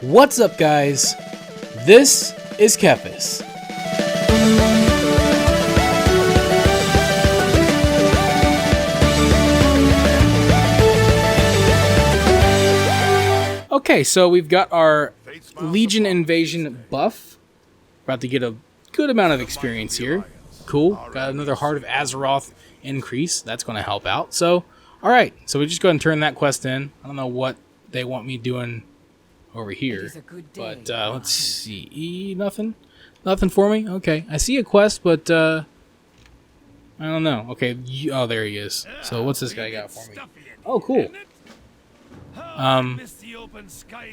What's up, guys? This is Kephas. Okay, so we've got our Legion Invasion buff. About to get a good amount of experience here. Cool. Got another Heart of Azeroth increase. That's going to help out. So, alright. So we just go ahead and turn that quest in. I don't know what they want me doing over here. But let's see. Nothing for me? Okay. I see a quest, but I don't know. Okay. Oh, there he is. So what's this guy got for me? Oh, cool.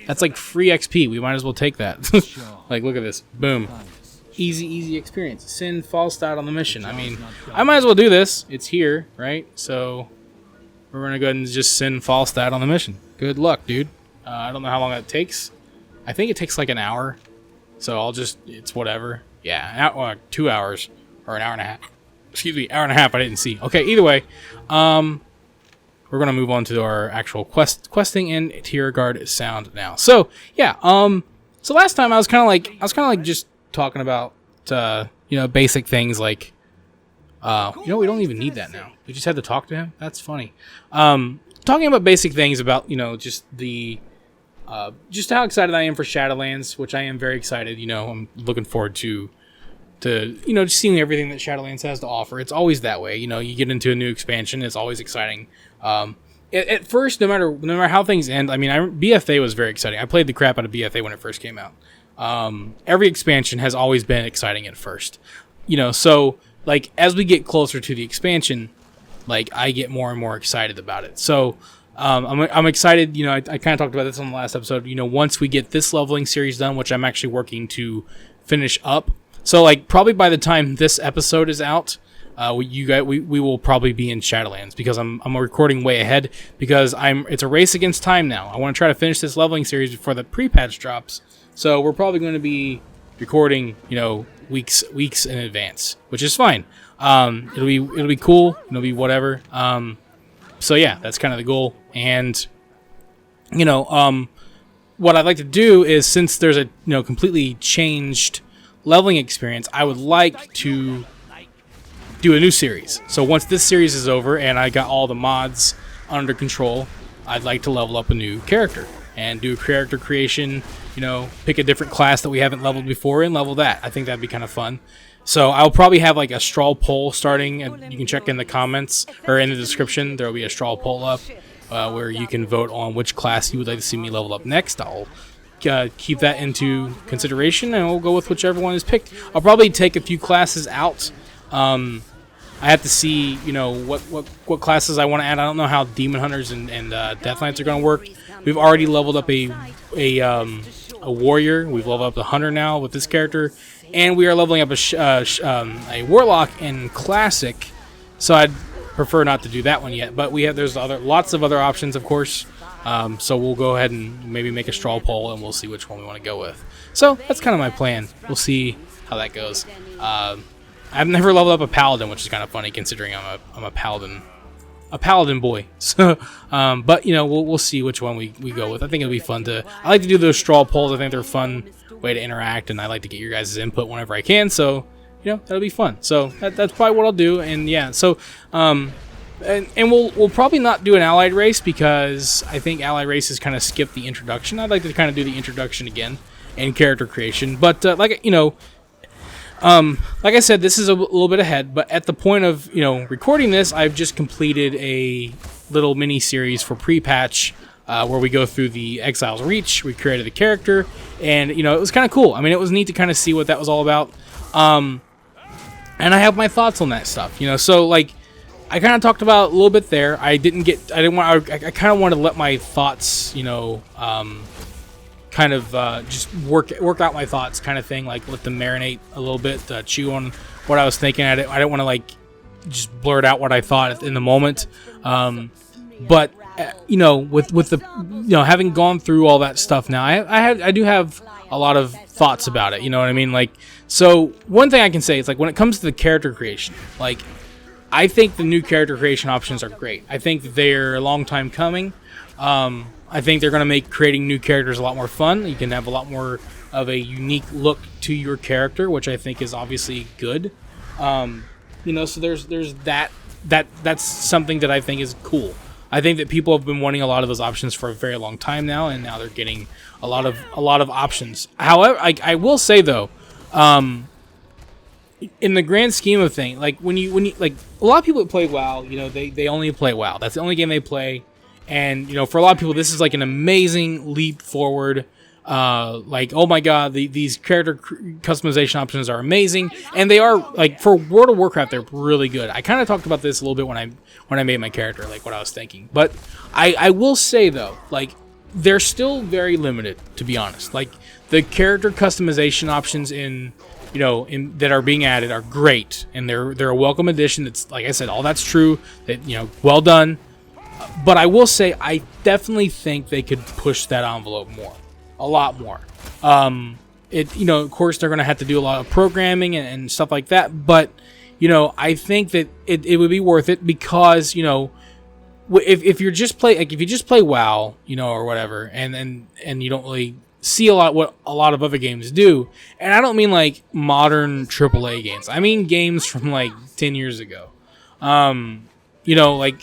That's like free XP. We might as well take that. Like, look at this. Boom. Easy experience. Send Falstad on the mission. I mean, I might as well do this. It's here, right? So we're going to go ahead and just send Falstad on the mission. Good luck, dude. I don't know how long that takes. I think it takes like an hour. So I'll just, it's whatever. Yeah, 2 hours. Or an hour and a half. Excuse me, hour and a half I didn't see. Okay, either way. We're going to move on to our actual questing in Tiergard Sound now. So, yeah, so last time I was kind of like just talking about, basic things like, we don't even need that now. We just had to talk to him. That's funny. Talking about basic things about, just just how excited I am for Shadowlands, which I am very excited. I'm looking forward to just seeing everything that Shadowlands has to offer. It's always that way. You get into a new expansion, it's always exciting. At first, no matter how things end, I mean, BFA was very exciting. I played the crap out of BFA when it first came out. Every expansion has always been exciting at first. So like as we get closer to the expansion, like I get more and more excited about it. So I'm excited. I kind of talked about this on the last episode. Once we get this leveling series done, which I'm actually working to finish up. So like probably by the time this episode is out, we will probably be in Shadowlands because I'm recording way ahead because it's a race against time now. I want to try to finish this leveling series before the pre-patch drops. So we're probably going to be recording, weeks in advance, which is fine. It'll be cool. It'll be whatever. So yeah, that's kind of the goal. And what I'd like to do is, since there's a completely changed leveling experience, I would like to do a new series. So once this series is over and I got all the mods under control, I'd like to level up a new character and do a character creation, pick a different class that we haven't leveled before and level that. I think that'd be kind of fun. So I'll probably have like a straw poll starting, and you can check in the comments or in the description. There will be a straw poll up where you can vote on which class you would like to see me level up next. I'll keep that into consideration and we'll go with whichever one is picked. I'll probably take a few classes out. I have to see, what classes I want to add. I don't know how Demon Hunters and Death Knights are going to work. We've already leveled up a warrior. We've leveled up a hunter now with this character, and we are leveling up a warlock in classic. So I'd prefer not to do that one yet. But there's lots of other options, of course. So we'll go ahead and maybe make a straw poll, and we'll see which one we want to go with. So that's kind of my plan. We'll see how that goes. I've never leveled up a paladin, which is kind of funny considering I'm a paladin boy. So, but we'll see which one we go with. I think it'll be fun I like to do those straw polls. I think they're a fun way to interact, and I like to get your guys' input whenever I can. So, that'll be fun. So that's probably what I'll do. And yeah, so and we'll probably not do an allied race because I think allied races kind of skip the introduction. I'd like to kind of do the introduction again and character creation. But like I said, this is a little bit ahead, but at the point of, recording this, I've just completed a little mini series for pre-patch, where we go through the Exile's Reach. We created the character, and, it was kind of cool. I mean, it was neat to kind of see what that was all about. And I have my thoughts on that stuff, so like, I kind of talked about a little bit there. I kind of want to let my thoughts, kind of just work out my thoughts kind of thing, like let them marinate a little bit, chew on what I was thinking at it. I don't want to like just blurt out what I thought in the moment, but with the having gone through all that stuff now, I do have a lot of thoughts about it, you know what I mean? Like, so one thing I can say is, like, when it comes to the character creation, like, I think the new character creation options are great. I think they're a long time coming. I think they're going to make creating new characters a lot more fun. You can have a lot more of a unique look to your character, which I think is obviously good. So there's that's something that I think is cool. I think that people have been wanting a lot of those options for a very long time now, and now they're getting a lot of options. However, I will say though, in the grand scheme of things, like when you like a lot of people that play WoW, they only play WoW. That's the only game they play, and for a lot of people, this is like an amazing leap forward. Like, oh my god, these character customization options are amazing, and they are, like, for World of Warcraft, they're really good. I kind of talked about this a little bit when I made my character, like what I was thinking. But I will say though, like, they're still very limited, to be honest. Like, the character customization options that are being added are great, and they're a welcome addition. It's, like I said, all that's true. That well done. But I will say, I definitely think they could push that envelope more. A lot more. Of course, they're going to have to do a lot of programming and stuff like that. But, I think that it would be worth it because, if you just play WoW, or whatever, and you don't really see what a lot of other games do, and I don't mean like modern AAA games. I mean games from like 10 years ago. Like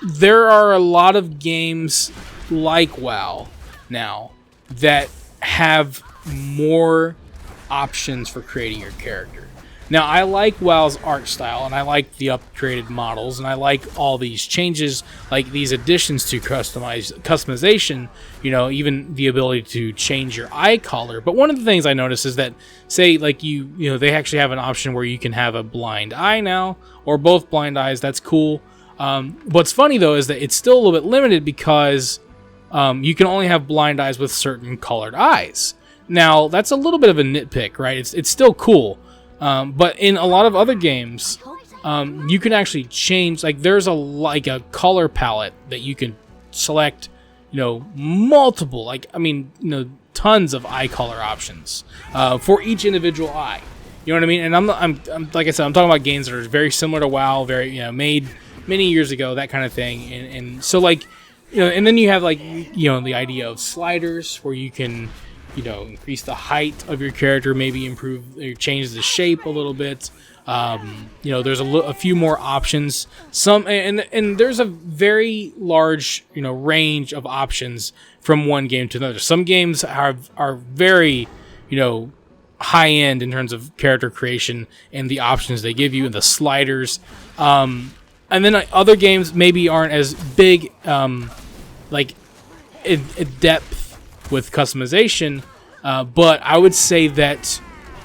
there are a lot of games like WoW now that have more options for creating your character. Now, I like WoW's art style, and I like the upgraded models, and I like all these changes, like these additions to customization, even the ability to change your eye color. But one of the things I noticed is that, say, like they actually have an option where you can have a blind eye now, or both blind eyes. That's cool. What's funny, though, is that it's still a little bit limited because you can only have blind eyes with certain colored eyes. Now, that's a little bit of a nitpick, right? It's still cool. But in a lot of other games, you can actually change, like there's a color palette that you can select, multiple, tons of eye color options, for each individual eye. You know what I mean? And I'm like I said, I'm talking about games that are very similar to WoW, very, made many years ago, that kind of thing. And so like, and then you have like, the idea of sliders where you can, increase the height of your character, maybe improve or change the shape a little bit. There's a few more options. And there's a very large, range of options from one game to another. Some games are very, high end in terms of character creation and the options they give you and the sliders. And then other games maybe aren't as big, like in depth with customization, but I would say that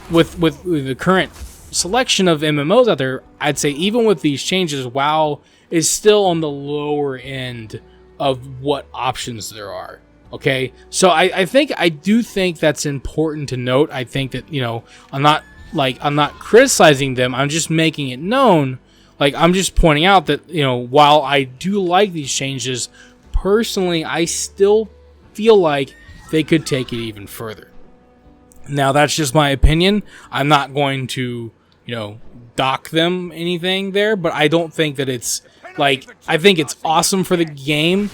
with the current selection of MMOs out there, I'd say even with these changes, WoW is still on the lower end of what options there are. Okay, so I do think that's important to note. I think that I'm not criticizing them. I'm just making it known. Like I'm just pointing out that while I do like these changes, personally, I still feel like they could take it even further. Now, that's just my opinion. I'm not going to, dock them anything there, but I don't think that it's like, I think it's awesome for the game,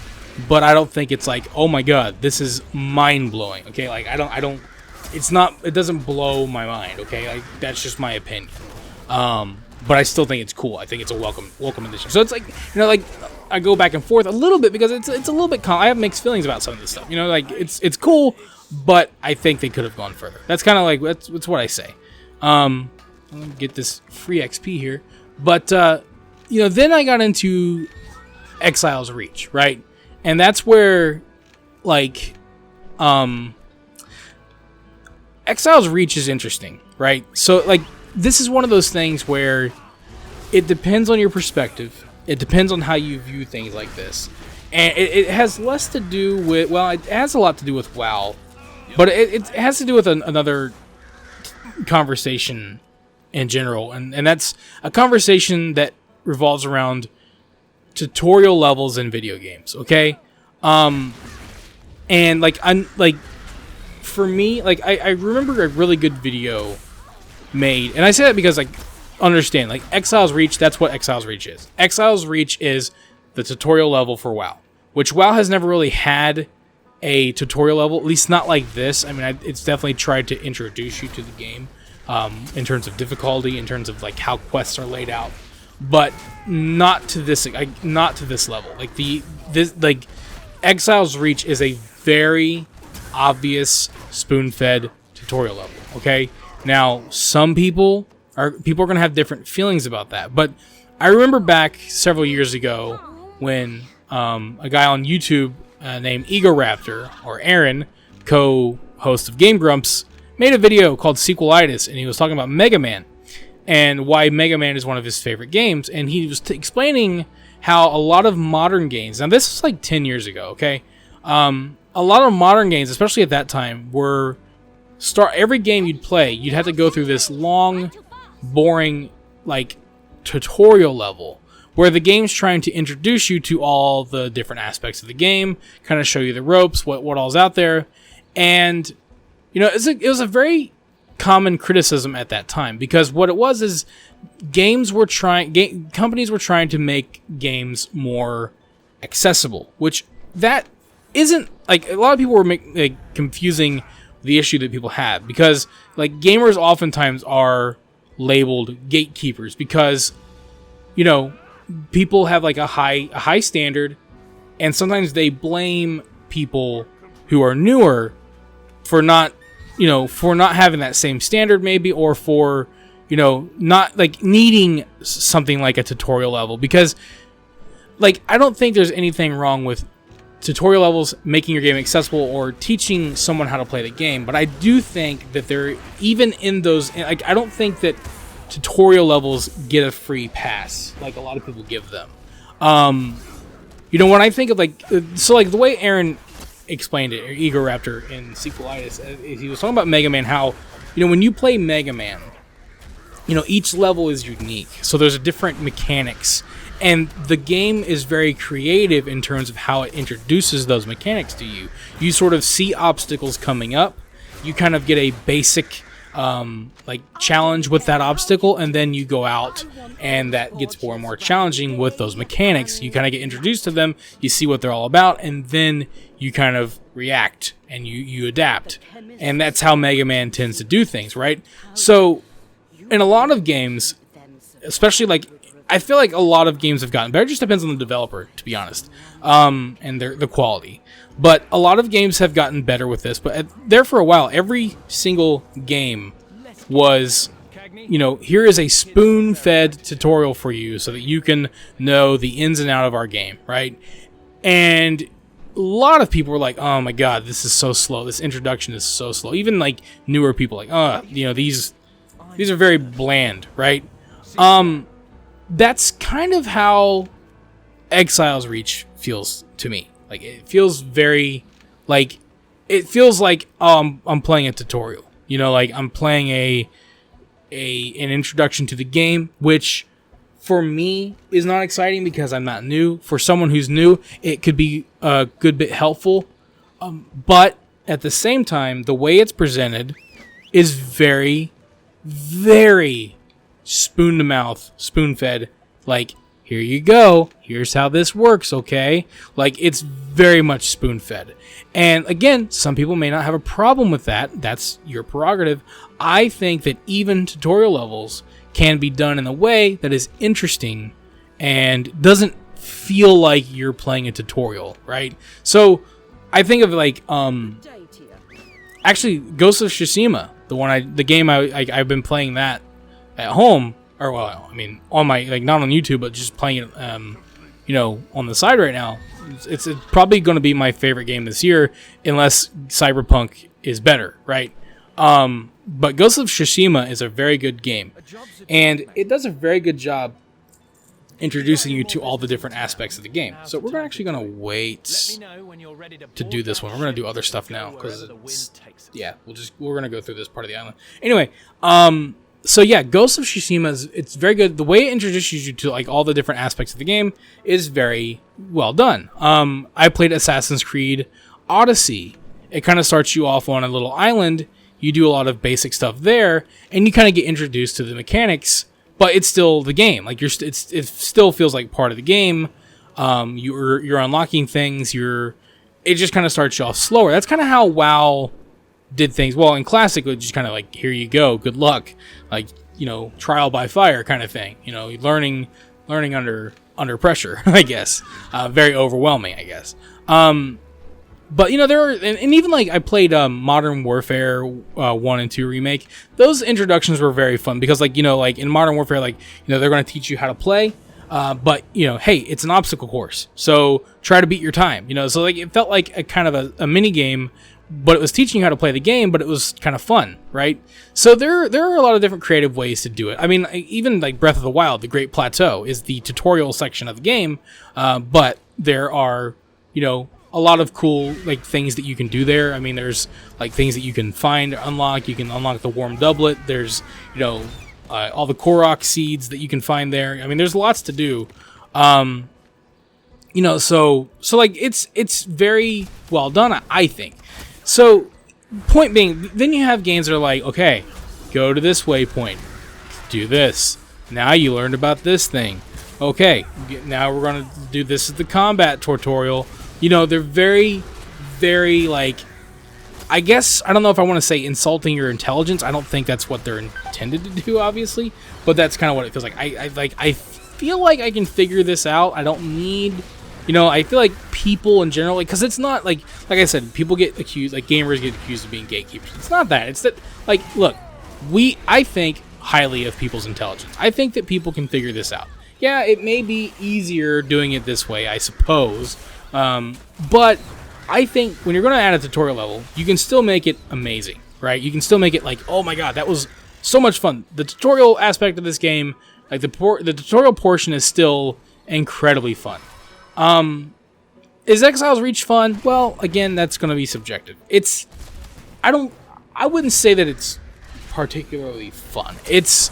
but I don't think it's like, oh my god, this is mind blowing. Okay, like it doesn't blow my mind. Okay, like that's just my opinion. But I still think it's cool. I think it's a welcome addition. So it's like, like I go back and forth a little bit because it's a little bit. I have mixed feelings about some of this stuff. Like it's cool, but I think they could have gone further. That's kind of like that's what I say. I'm gonna get this free XP here, but then I got into Exile's Reach, right? And that's where, like, Exile's Reach is interesting, right? So like. This is one of those things where it depends on your perspective. It depends on how you view things like this. And it has less to do with, well, it has a lot to do with WoW, but it has to do with another conversation in general. And that's a conversation that revolves around tutorial levels in video games, okay? And for me, like I remember a really good video made, and I say that because understand, like Exile's Reach, that's what Exile's Reach is. Exile's Reach is the tutorial level for WoW, which WoW has never really had a tutorial level, at least not like this. I mean, it's definitely tried to introduce you to the game in terms of difficulty, in terms of like how quests are laid out, but not to this level. Like Exile's Reach is a very obvious spoon-fed tutorial level. Okay, now some people are going to have different feelings about that, but I remember back several years ago when a guy on YouTube named Egoraptor, or Aaron, co-host of Game Grumps, made a video called Sequelitis, and he was talking about Mega Man and why Mega Man is one of his favorite games, and he was explaining how a lot of modern games, now this was like 10 years ago, okay, a lot of modern games, especially at that time, were every game you'd play, you'd have to go through this long, boring, like, tutorial level where the game's trying to introduce you to all the different aspects of the game, kind of show you the ropes, what all's out there. And you know, it was a very common criticism at that time, because what it was is companies were trying to make games more accessible, which that isn't, like, a lot of people were confusing the issue that people have, because like gamers oftentimes are labeled gatekeepers because, you know, people have like a high standard, and sometimes they blame people who are newer for not having that same standard, maybe, or for, you know, not like needing something like a tutorial level, because like I don't think there's anything wrong with tutorial levels making your game accessible or teaching someone how to play the game, but I do think that they're, even in those, like, I don't think that tutorial levels get a free pass like a lot of people give them. You know, when I think of like, so like the way Aaron explained it, or Egoraptor in Sequelitis, he was talking about Mega Man, how, you know, when you play Mega Man, you know, each level is unique, so there's different mechanics, and the game is very creative in terms of how it introduces those mechanics to you. You sort of see obstacles coming up, you kind of get a basic like challenge with that obstacle, and then you go out and that gets more and more challenging with those mechanics. You kind of get introduced to them, you see what they're all about, and then you kind of react and you adapt. And that's how Mega Man tends to do things, right? So in a lot of games, especially like, I feel like a lot of games have gotten better. It just depends on the developer, to be honest, and the quality. But a lot of games have gotten better with this. But there for a while, every single game was, you know, here is a spoon-fed tutorial for you so that you can know the ins and out of our game, right? And a lot of people were like, oh my god, this is so slow. This introduction is so slow. Even like newer people, like, you know, these are very bland, right? That's kind of how Exile's Reach feels to me. Like, it feels very, like, it feels like I'm playing a tutorial. You know, like I'm playing an introduction to the game, which for me is not exciting because I'm not new. For someone who's new, it could be a good bit helpful. But at the same time, the way it's presented is very, very spoon-to-mouth, spoon-fed, like, here you go, here's how this works, okay? Like, it's very much spoon-fed. And again, some people may not have a problem with that. That's your prerogative. I think that even tutorial levels can be done in a way that is interesting and doesn't feel like you're playing a tutorial, right? So, I think of like, actually, Ghost of Tsushima, the game I've been playing that at home, or well, I mean, on my, like, not on YouTube, but just playing it, you know, on the side right now. It's probably going to be my favorite game this year, unless Cyberpunk is better, right? But Ghost of Tsushima is a very good game, and it does a very good job introducing you to all the different aspects of the game. So we're actually going to wait to do this one. We're going to do other stuff now, because yeah, we're going to go through this part of the island. Anyway, so yeah, Ghost of Tsushima it's very good. The way it introduces you to like all the different aspects of the game is very well done. I played Assassin's Creed Odyssey. It kind of starts you off on a little island. You do a lot of basic stuff there, and you kind of get introduced to the mechanics. But it's still the game. Like it still feels like part of the game. You're unlocking things. it just kind of starts you off slower. That's kind of how WoW did things. Well, in Classic, it was just kind of like, here you go, good luck, like, you know, trial by fire kind of thing. You know, learning under pressure, I guess. Very overwhelming, I guess. But, you know, there are, and even like I played Modern Warfare 1 and 2 remake. Those introductions were very fun because, like, you know, like in Modern Warfare, like, you know, they're going to teach you how to play. But, you know, hey, it's an obstacle course, so try to beat your time. You know, so like it felt like a kind of a mini game, but it was teaching you how to play the game, but it was kind of fun, right? So there are a lot of different creative ways to do it. I mean, even like Breath of the Wild, the Great Plateau is the tutorial section of the game, but there are, you know, a lot of cool like things that you can do there. I mean, there's like things that you can find, unlock. You can unlock the Warm Doublet. There's, you know, all the Korok seeds that you can find there. I mean, there's lots to do. You know, so like it's very well done, I think. So, point being, then you have games that are like, okay, go to this waypoint, do this. Now you learned about this thing. Okay, now we're going to do this as the combat tutorial. You know, they're very, very, like, I guess, I don't know if I want to say insulting your intelligence. I don't think that's what they're intended to do, obviously. But that's kind of what it feels like. I feel like I can figure this out. I don't need... You know, I feel like people in general, like, because it's not like I said, people get accused, like gamers get accused of being gatekeepers. It's not that. It's that, like, look, I think highly of people's intelligence. I think that people can figure this out. Yeah, it may be easier doing it this way, I suppose. But I think when you're going to add a tutorial level, you can still make it amazing, right? You can still make it like, oh my god, that was so much fun. The tutorial aspect of this game, like the tutorial portion is still incredibly fun. Is Exile's Reach fun? Well, again, that's going to be subjective. I wouldn't say that it's particularly fun. It's,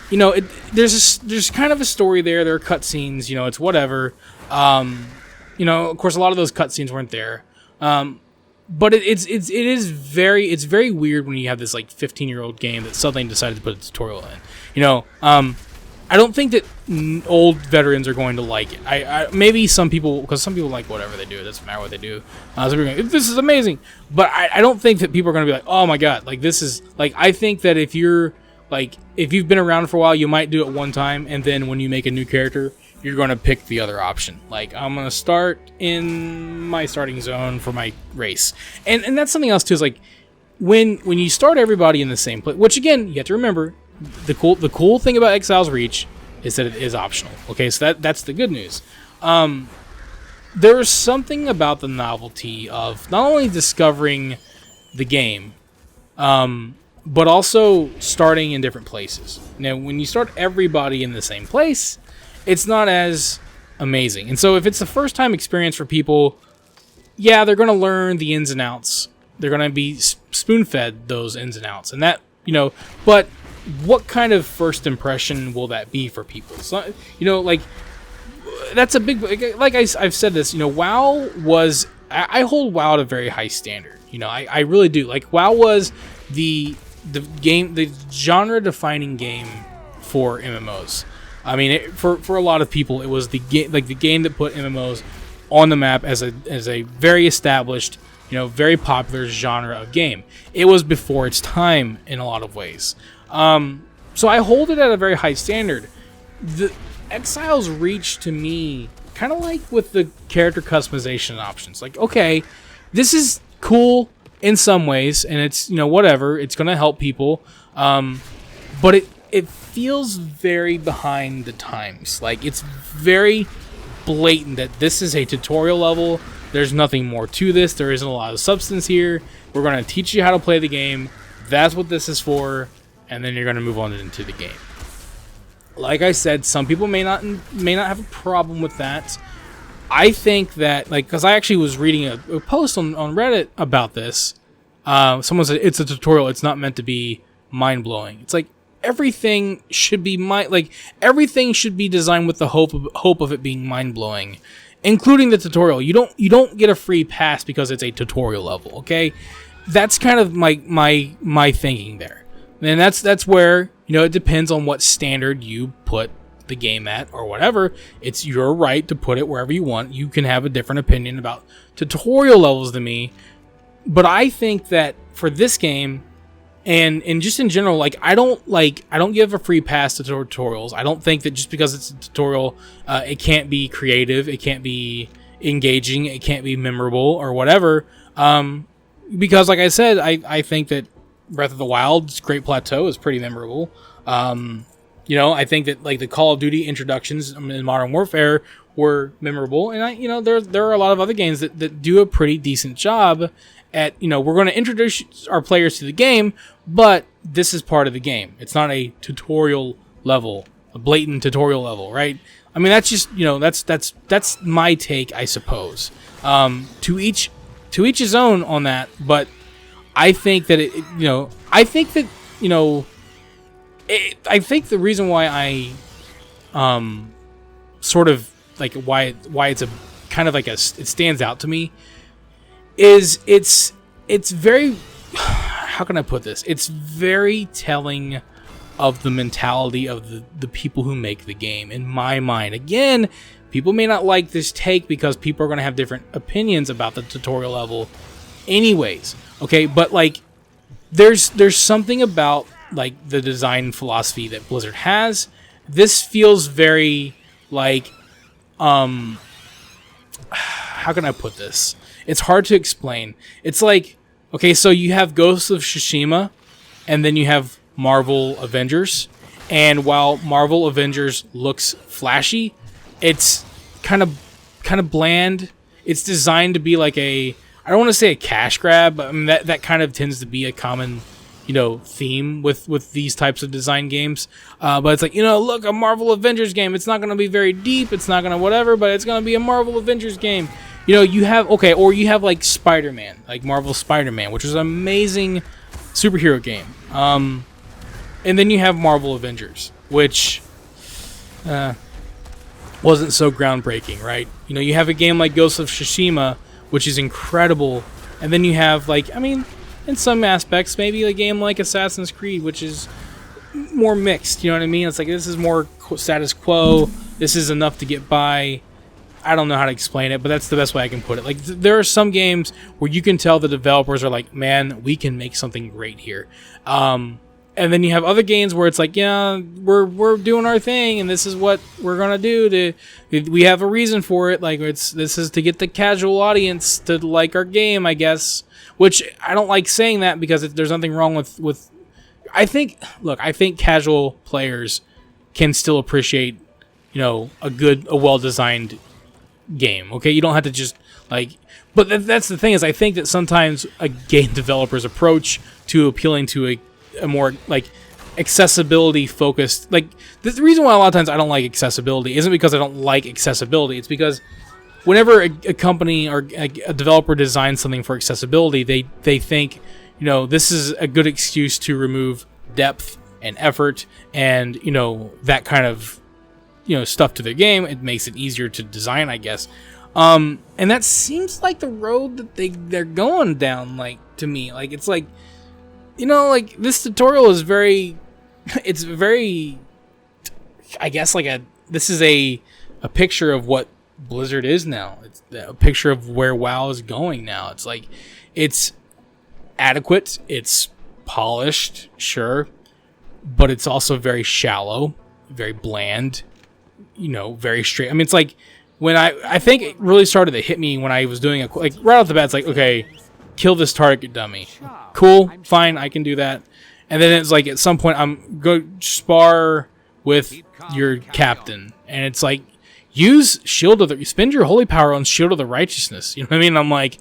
you know, there's kind of a story there. There are cutscenes, you know, it's whatever. You know, of course, a lot of those cutscenes weren't there. But it is very weird when you have this like 15-year-old game that suddenly decided to put a tutorial in. You know, I don't think that old veterans are going to like it. I maybe some people, because some people like whatever they do. It doesn't matter what they do. So people are going, this is amazing. But I don't think that people are going to be like, oh my god, like this is like. I think that if you've been around for a while, you might do it one time, and then when you make a new character, you're going to pick the other option. Like, I'm going to start in my starting zone for my race, and that's something else too. Is like when you start everybody in the same place, which again you have to remember. The cool thing about Exile's Reach is that it is optional. Okay, so that's the good news. There's something about the novelty of not only discovering the game, but also starting in different places. Now, when you start everybody in the same place, it's not as amazing. And so if it's the first time experience for people, yeah, they're going to learn the ins and outs. They're going to be spoon-fed those ins and outs. And that, you know, but what kind of first impression will that be for people? So, you know, like, that's a big, like I've said this, you know, WoW was, I hold WoW at a very high standard. You know, I really do. Like, WoW was the genre defining game for MMOs. I mean, for a lot of people, it was the game that put MMOs on the map as a very established, you know, very popular genre of game. It was before its time in a lot of ways. So I hold it at a very high standard. The Exile's Reach to me, kind of like with the character customization options. Like, okay, this is cool in some ways, and it's, you know, whatever. It's going to help people. But it feels very behind the times. Like, it's very blatant that this is a tutorial level. There's nothing more to this. There isn't a lot of substance here. We're going to teach you how to play the game. That's what this is for. And then you're going to move on into the game. Like I said, some people may not have a problem with that. I think that, like, because I actually was reading a post on Reddit about this. Someone said it's a tutorial. It's not meant to be mind blowing. It's like everything should be everything should be designed with the hope of it being mind blowing, including the tutorial. You don't get a free pass because it's a tutorial level. Okay, that's kind of my thinking there. And that's where, you know, it depends on what standard you put the game at or whatever. It's your right to put it wherever you want. You can have a different opinion about tutorial levels to me. But I think that for this game, and just in general, like I don't give a free pass to tutorials. I don't think that just because it's a tutorial, it can't be creative, it can't be engaging, it can't be memorable or whatever. Because like I said, I think that Breath of the Wild's Great Plateau is pretty memorable. You know, I think that like the Call of Duty introductions in Modern Warfare were memorable, and there are a lot of other games that do a pretty decent job at, we're going to introduce our players to the game, but this is part of the game. It's not a tutorial level, a blatant tutorial level, right? I mean, that's just, that's my take, I suppose. To each his own on that, but I think that I think the reason why I sort of like why it's a kind of like it stands out to me is it's very, how can I put this? It's very telling of the mentality of the people who make the game, in my mind. Again, people may not like this take because people are going to have different opinions about the tutorial level anyways, okay? But like there's something about like the design philosophy that Blizzard has. This feels very like how can I put this? It's hard to explain. It's like, okay, so you have Ghosts of Tsushima, and then you have Marvel Avengers, and while Marvel Avengers looks flashy, it's kind of bland. It's designed to be like I don't want to say a cash grab, but I mean, that kind of tends to be a common theme with these types of design games. But it's like, look, a Marvel Avengers game. It's not going to be very deep. It's not going to whatever, but it's going to be a Marvel Avengers game. You have like Spider-Man, like Marvel Spider-Man, which is an amazing superhero game. And then you have Marvel Avengers, which wasn't so groundbreaking, right? You have a game like Ghost of Tsushima, which is incredible. And then you have in some aspects, maybe a game like Assassin's Creed, which is more mixed. You know what I mean? It's like, this is more status quo. This is enough to get by. I don't know how to explain it, but that's the best way I can put it. Like, there are some games where you can tell the developers are like, man, we can make something great here. And then you have other games where it's like, yeah, we're doing our thing, and this is what we're gonna do. We have a reason for it. Like, this is to get the casual audience to like our game, I guess. Which I don't like saying that because there's nothing wrong with. I think casual players can still appreciate, a well-designed game. Okay, you don't have to just but that's the thing, is I think that sometimes a game developer's approach to appealing to a more accessibility focused, the reason why a lot of times I don't like accessibility isn't because I don't like accessibility. It's because whenever a company or a developer designs something for accessibility, they think, this is a good excuse to remove depth and effort and that kind of stuff to their game. It makes it easier to design, I guess. And that seems like the road that they're going down. To me, it's like, this tutorial is very, it's very, I guess this is a picture of what Blizzard is now. It's a picture of where WoW is going now. It's like, it's adequate, it's polished, sure, but it's also very shallow, very bland, very straight. I mean, it's like when I think it really started to hit me when I was doing right off the bat. It's like, okay, kill this target dummy. Cool, fine, I can do that. And then it's like at some point I'm go spar with your captain, and it's like, use spend your holy power on Shield of the Righteousness. You know what I mean? I'm like,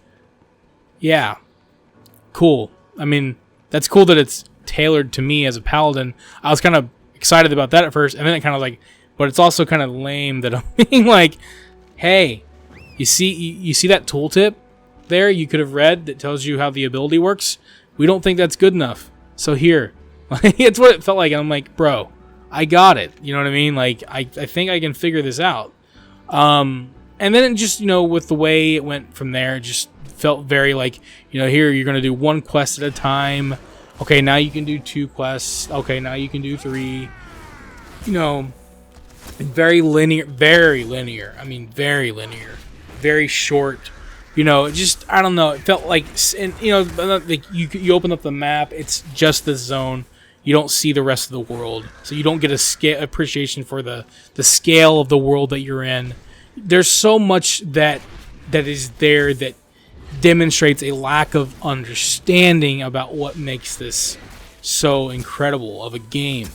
yeah, cool. I mean, that's cool that it's tailored to me as a paladin. I was kind of excited about that at first, and then it kind of but it's also kind of lame that I'm being like, hey, you see that tooltip there you could have read that tells you how the ability works? We don't think that's good enough. So here. It's what it felt like. And I'm like, bro, I got it. You know what I mean? I think I can figure this out. And then it just, with the way it went from there, it just felt very here you're going to do one quest at a time. Okay, now you can do 2 quests. Okay, now you can do 3. Very linear. I mean, very linear. Very short, You know, just, I don't know. It felt like, and, you know, like you open up the map, it's just the zone. You don't see the rest of the world, so you don't get a appreciation for the scale of the world that you're in. There's so much that is there that demonstrates a lack of understanding about what makes this so incredible of a game.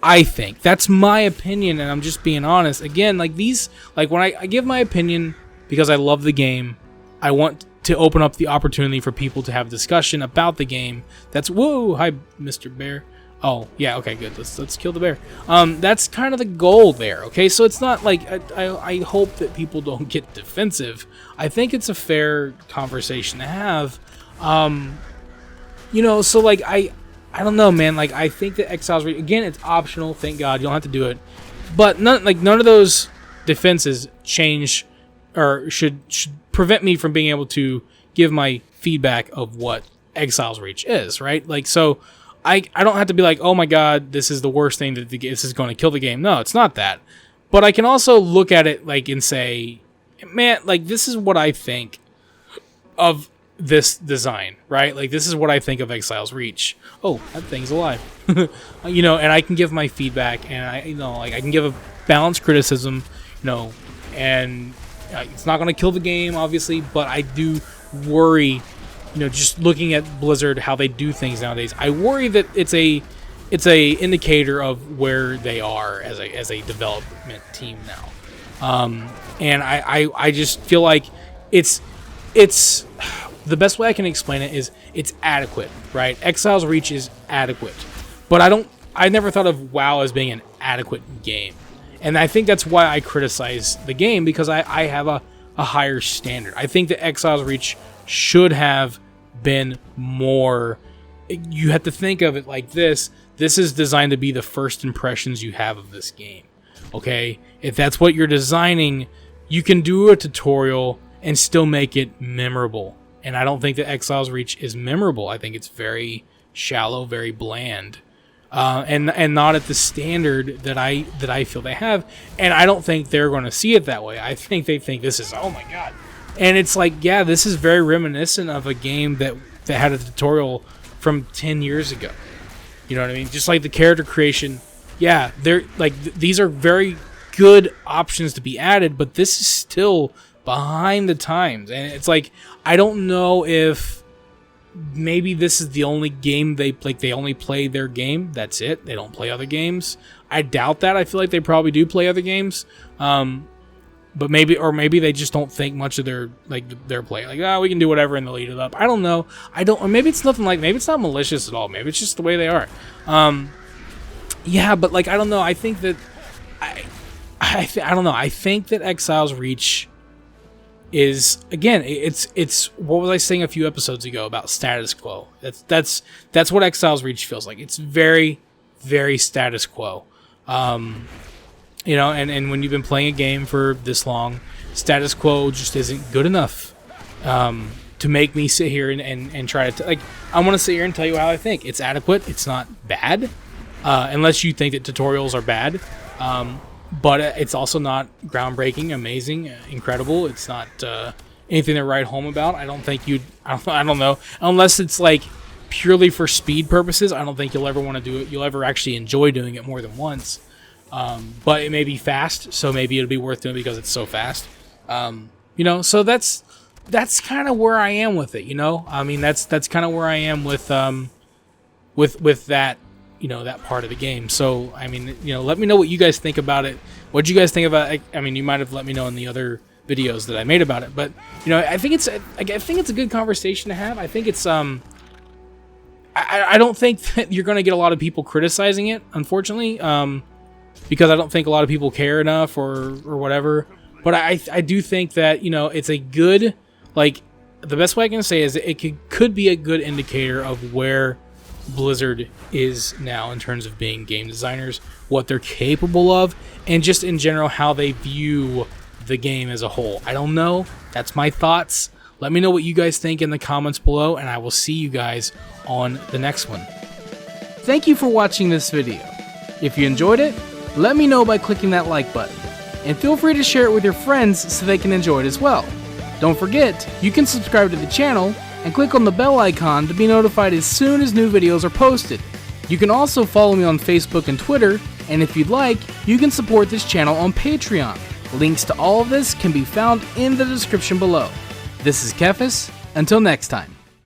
I think that's my opinion, and I'm just being honest. Again, like when I give my opinion because I love the game, I want to open up the opportunity for people to have discussion about the game. That's whoa, hi, Mr. Bear. Oh yeah, okay, good. Let's kill the bear. That's kind of the goal there. Okay, so it's not like I hope that people don't get defensive. I think it's a fair conversation to have. You know, so like I don't know, man. Like I think that Exiles again, it's optional. Thank God, you don't have to do it. But none of those defenses change or should prevent me from being able to give my feedback of what Exiles Reach is, right? Like so. I don't have to be like, oh my god, this is the worst thing that this is going to kill the game. No, it's not that. But I can also look at it like and say, man, like this is what I think of this design, right? Like this is what I think of Exiles Reach. Oh, that thing's alive. You know, and I can give my feedback, and I can give a balanced criticism, you know, and it's not going to kill the game, obviously, but I do worry. You know, just looking at Blizzard, how they do things nowadays, I worry that it's a indicator of where they are as a development team now. And I just feel like it's the best way I can explain it is it's adequate, right? Exiles Reach is adequate, but I never thought of WoW as being an adequate game, and I think that's why I criticize the game, because I have a higher standard. I think that Exiles Reach should have been more. You have to think of it like this is designed to be the first impressions you have of this game. Okay, if that's what you're designing, you can do a tutorial and still make it memorable, and I don't think that Exiles Reach is memorable. I think it's very shallow, very bland, and not at the standard that I feel they have, and I don't think they're going to see it that way. I think they think this is, oh my god. And it's like, yeah, this is very reminiscent of a game that had a tutorial from 10 years ago. You know what I mean? Just like the character creation, yeah, they're like these are very good options to be added, but this is still behind the times. And it's like, I don't know if maybe this is the only game they only play their game. That's it. They don't play other games. I doubt that. I feel like they probably do play other games. But maybe they just don't think much of their play. Like, we can do whatever and they'll eat it up. I don't know. Or maybe it's nothing like, maybe it's not malicious at all. Maybe it's just the way they are. Yeah, but like, I don't know. I think that, I don't know. I think that Exiles Reach is, again, it's what was I saying a few episodes ago about status quo? That's what Exiles Reach feels like. It's very, very status quo. You know, and when you've been playing a game for this long, status quo just isn't good enough to make me sit here and try to... like, I want to sit here and tell you how I think. It's adequate. It's not bad, unless you think that tutorials are bad. But it's also not groundbreaking, amazing, incredible. It's not anything to write home about. I don't think you'd... I don't know. Unless it's, like, purely for speed purposes, I don't think you'll ever want to do it. You'll ever actually enjoy doing it more than once. But it may be fast, so maybe it'll be worth doing because it's so fast. You know, so that's kind of where I am with it. You know, I mean, that's kind of where I am with that, you know, that part of the game. So I mean, you know, let me know what you guys think about it. What you guys think about it? I mean, you might have let me know in the other videos that I made about it, but you know, I think it's a good conversation to have. I think it's I don't think that you're going to get a lot of people criticizing it, unfortunately. Because I don't think a lot of people care enough or whatever. But I do think that, you know, it's a good, like, the best way I can say is it could be a good indicator of where Blizzard is now in terms of being game designers, what they're capable of, and just in general how they view the game as a whole. I don't know. That's my thoughts. Let me know what you guys think in the comments below, and I will see you guys on the next one. Thank you for watching this video. If you enjoyed it, let me know by clicking that like button, and feel free to share it with your friends so they can enjoy it as well. Don't forget, you can subscribe to the channel and click on the bell icon to be notified as soon as new videos are posted. You can also follow me on Facebook and Twitter, and if you'd like, you can support this channel on Patreon. Links to all of this can be found in the description below. This is Kephas. Until next time.